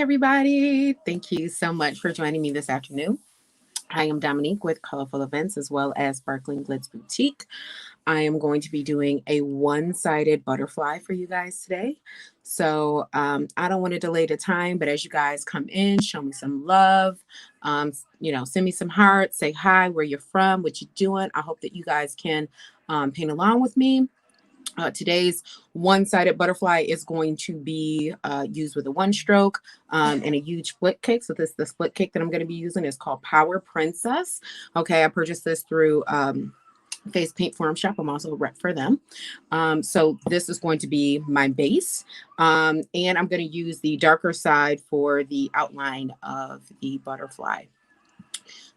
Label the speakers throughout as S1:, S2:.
S1: everybody. Thank you so much for joining me this afternoon. I am Dominique with Colorful Events as well as Sparkling Glitz Boutique. I am going to be doing a one-sided butterfly for you guys today. So I don't want to delay the time, but as you guys come in, show me some love. Send me some hearts, say hi, where you're from, what you're doing. I hope that you guys can paint along with me. Today's one-sided butterfly is going to be used with a one stroke and a huge split cake. So the split cake that I'm going to be using is called Power Princess. Okay, I purchased this through Face Paint Forum Shop. I'm also a rep for them. So this is going to be my base. And I'm going to use the darker side for the outline of the butterfly.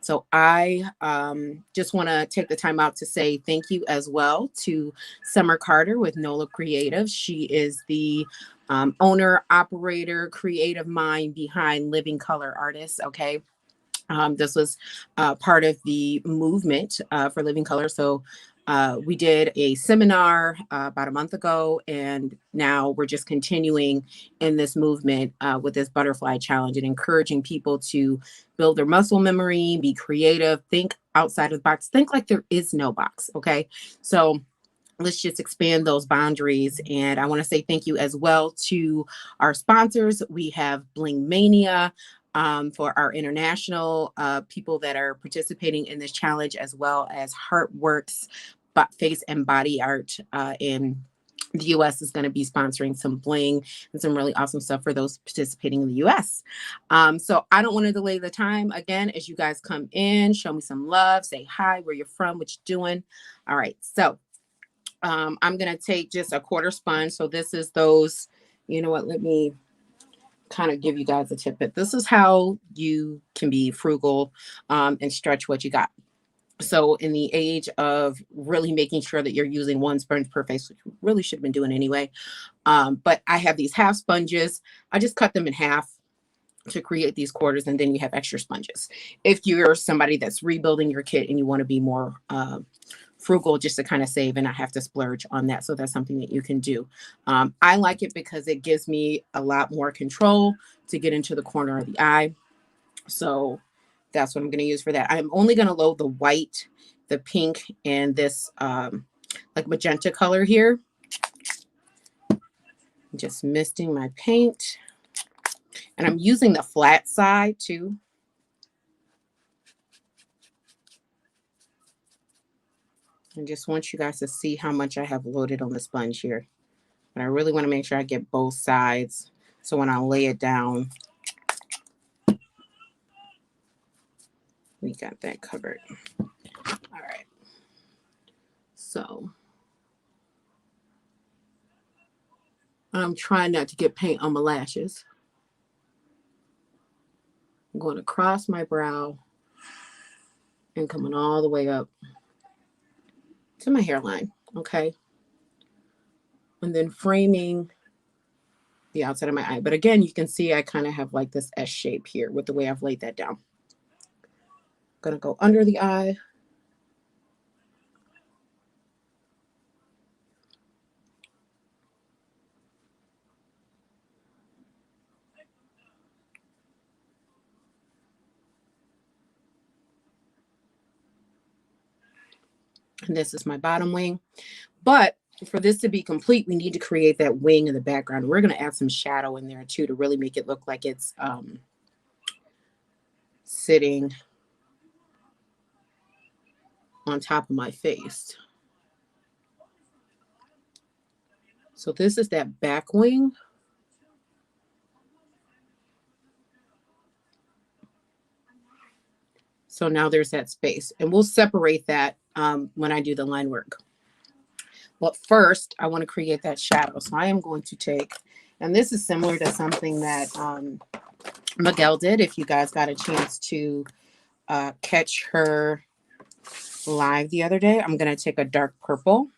S1: So I just want to take the time out to say thank you as well to Summer Carter with NOLA Creative. She is the owner, operator, creative mind behind Living Color Artists. Okay. This was part of the movement for Living Color. So we did a seminar about a month ago, and now we're just continuing in this movement with this butterfly challenge and encouraging people to build their muscle memory, be creative, think outside of the box, think like there is no box. Okay. So let's just expand those boundaries. And I want to say thank you as well to our sponsors. We have Bling Mania for our international people that are participating in this challenge, as well as Heartworks Face and Body Art in the US is going to be sponsoring some bling and some really awesome stuff for those participating in the US. So I don't want to delay the time. Again, as you guys come in, show me some love, say hi, where you're from, what you're doing. All right. So I'm going to take just a quarter sponge. So this is those, you know what, let me kind of give you guys a tidbit. This is how you can be frugal and stretch what you got. So in the age of really making sure that you're using one sponge per face, which you really should have been doing anyway. But I have these half sponges. I just cut them in half to create these quarters, and then you have extra sponges. If you're somebody that's rebuilding your kit and you want to be more frugal, just to kind of save and not have to splurge on that. So that's something that you can do. I like it because it gives me a lot more control to get into the corner of the eye. So that's what I'm going to use for that. I'm only going to load the white, the pink, and this like magenta color here. Just misting my paint. And I'm using the flat side too. I just want you guys to see how much I have loaded on the sponge here. But I really want to make sure I get both sides. So when I lay it down, we got that covered. All right. So I'm trying not to get paint on my lashes. I'm going across my brow and coming all the way up to my hairline. Okay. And then framing the outside of my eye. But again, you can see I kind of have like this S shape here with the way I've laid that down. Gonna go under the eye. And this is my bottom wing. But for this to be complete, we need to create that wing in the background. We're going to add some shadow in there too to really make it look like it's sitting on top of my face. So this is that back wing. So now there's that space, and we'll separate that when I do the line work. But first, I want to create that shadow. So I am going to take, and this is similar to something that Miguel did. If you guys got a chance to catch her live the other day, I'm going to take a dark purple,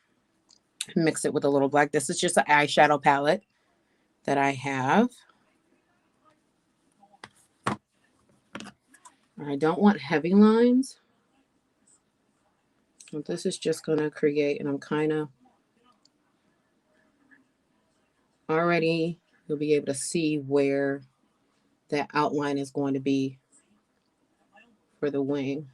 S1: mix it with a little black. This is just an eyeshadow palette that I have. I don't want heavy lines. So this is just going to create, and I'm kind of already, you'll be able to see where that outline is going to be for the wing.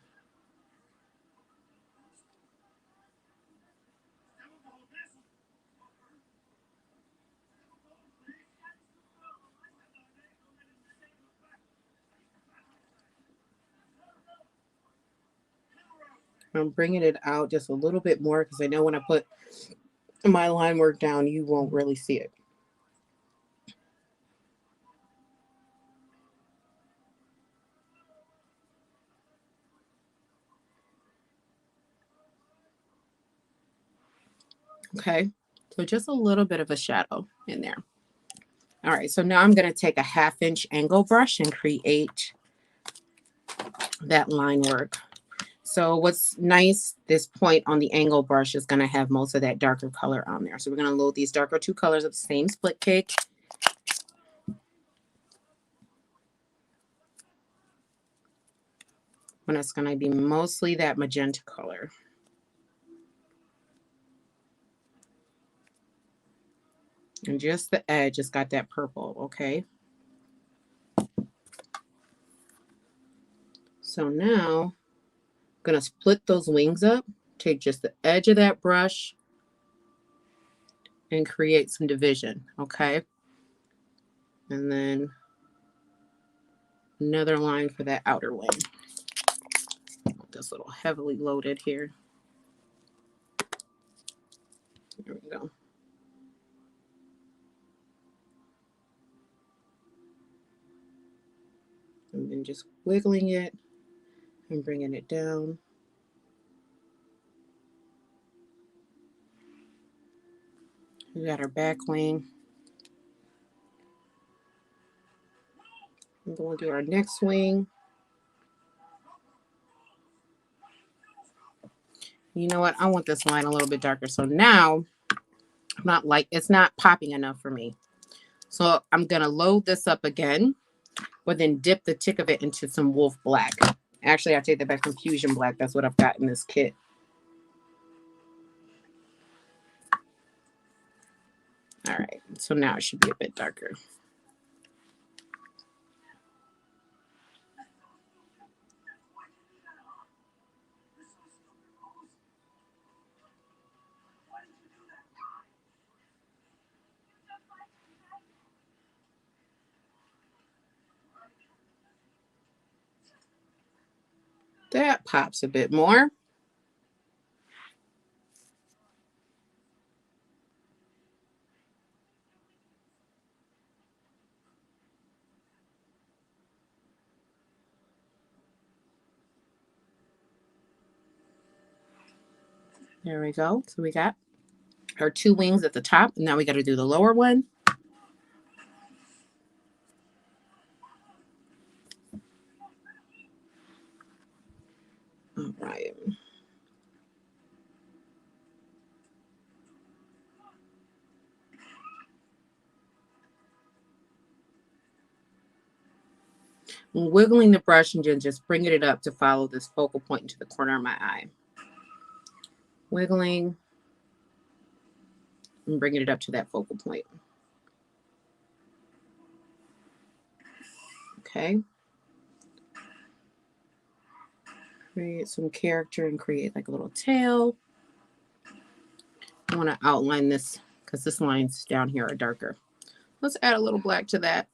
S1: I'm bringing it out just a little bit more because I know when I put my line work down, you won't really see it. Okay, so just a little bit of a shadow in there. All right, so now I'm going to take a 1/2 inch angle brush and create that line work. So what's nice, this point on the angle brush is going to have most of that darker color on there. So we're going to load these darker 2 colors of the same split cake. And it's going to be mostly that magenta color. And just the edge has got that purple, okay? So now I'm going to split those wings up, take just the edge of that brush and create some division, okay? And then another line for that outer wing. This little heavily loaded here. There we go. And then just wiggling it and bringing it down. We got our back wing. I'm going to do our next wing. You know what? I want this line a little bit darker. So now, it's not popping enough for me. So I'm going to load this up again, but then dip the tick of it into some wolf black. Actually, I take that back from Fusion Black. That's what I've got in this kit. All right, so now it should be a bit darker. That pops a bit more. There we go. So we got our 2 wings at the top. Now we got to do the lower one. All right. I'm wiggling the brush and just bringing it up to follow this focal point into the corner of my eye. Wiggling and bringing it up to that focal point. Okay. Create some character and create like a little tail. I want to outline this because this lines down here are darker. Let's add a little black to that.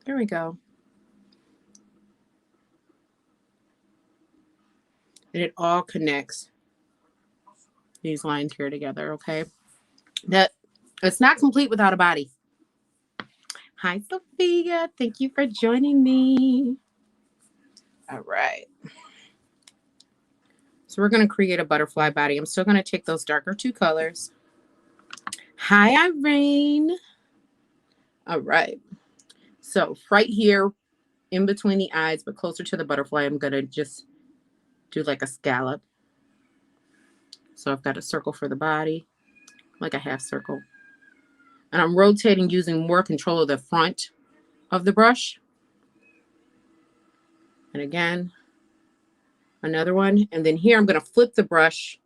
S1: There we go. And it all connects these lines here together, okay? That it's not complete without a body. Hi, Sophia. Thank you for joining me. All right. So we're going to create a butterfly body. I'm still going to take those darker 2 colors. Hi, Irene. All right. So right here in between the eyes, but closer to the butterfly, I'm going to just do like a scallop. So I've got a circle for the body, like a half circle. And I'm rotating using more control of the front of the brush. And again, another one. And then here I'm going to flip the brush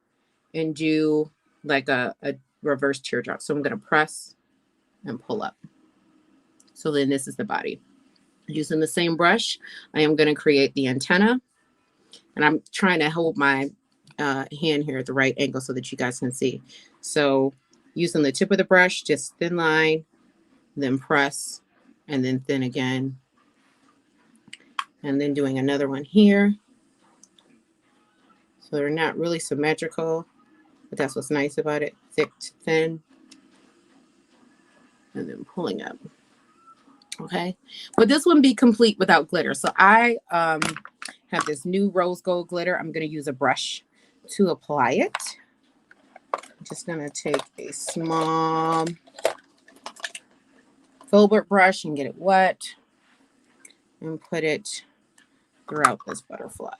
S1: and do like a reverse teardrop. So I'm going to press and pull up. So then this is the body. Using the same brush, I am going to create the antenna. And I'm trying to hold my hand here at the right angle so that you guys can see. So using the tip of the brush, just thin line, then press, and then thin again. And then doing another one here. So they're not really symmetrical, but that's what's nice about it. Thick to thin. And then pulling up. Okay. But this wouldn't be complete without glitter. So I have this new rose gold glitter. I'm going to use a brush to apply it. I'm just going to take a small filbert brush and get it wet and put it throughout this butterfly.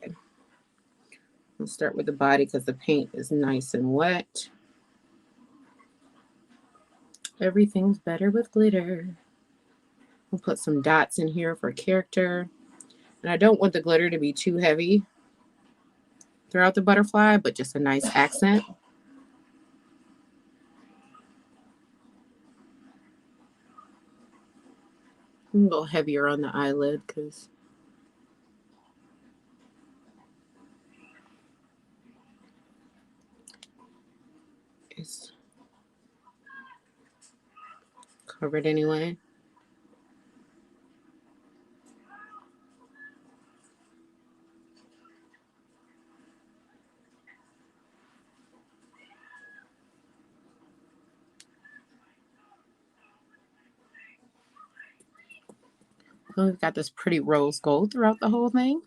S1: I'll start with the body because the paint is nice and wet. Everything's better with glitter. We'll put some dots in here for character. And I don't want the glitter to be too heavy throughout the butterfly, but just a nice accent. I'm a little heavier on the eyelid because it's covered anyway. So we've got this pretty rose gold throughout the whole thing.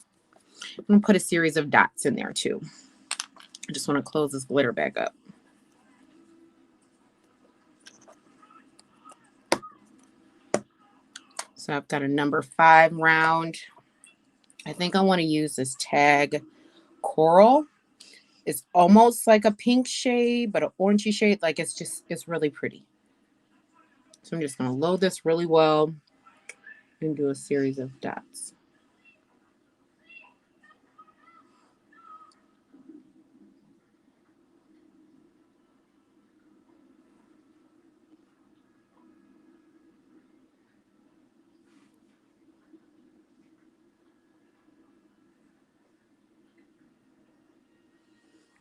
S1: I'm going to put a series of dots in there too. I just want to close this glitter back up. So I've got a number 5 round. I think I want to use this tag coral. It's almost like a pink shade, but an orangey shade. Like it's really pretty. So I'm just going to load this really well and do a series of dots.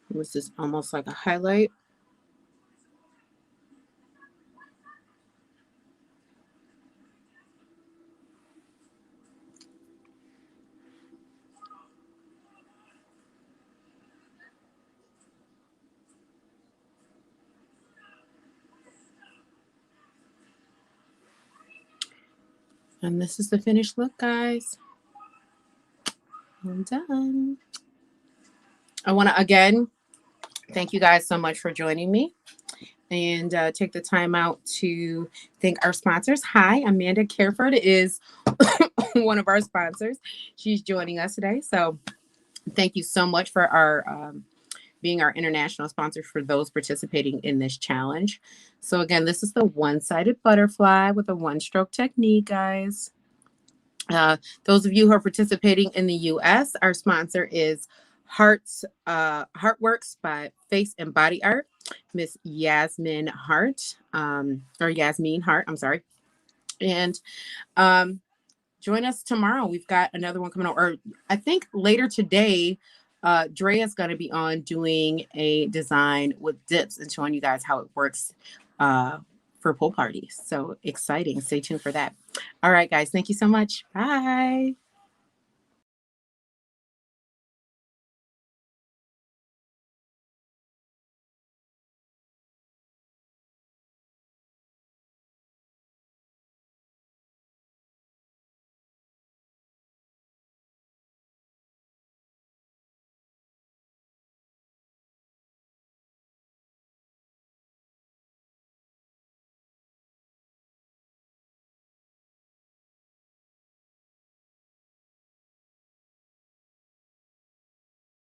S1: This is almost like a highlight. And this is the finished look, guys. I'm done. I want to, again, thank you guys so much for joining me. And take the time out to thank our sponsors. Hi, Amanda Careford is one of our sponsors. She's joining us today. So thank you so much for our being our international sponsor for those participating in this challenge. So again, this is the one-sided butterfly with a one-stroke technique, guys. Those of you who are participating in the US, our sponsor is Heartworks by Face and Body Art, Miss Yasmin Hart, or Yasmin Hart, I'm sorry. And join us tomorrow. We've got another one coming out, or I think later today, Drea's going to be on doing a design with dips and showing you guys how it works for pool parties. So exciting. Stay tuned for that. All right, guys. Thank you so much. Bye.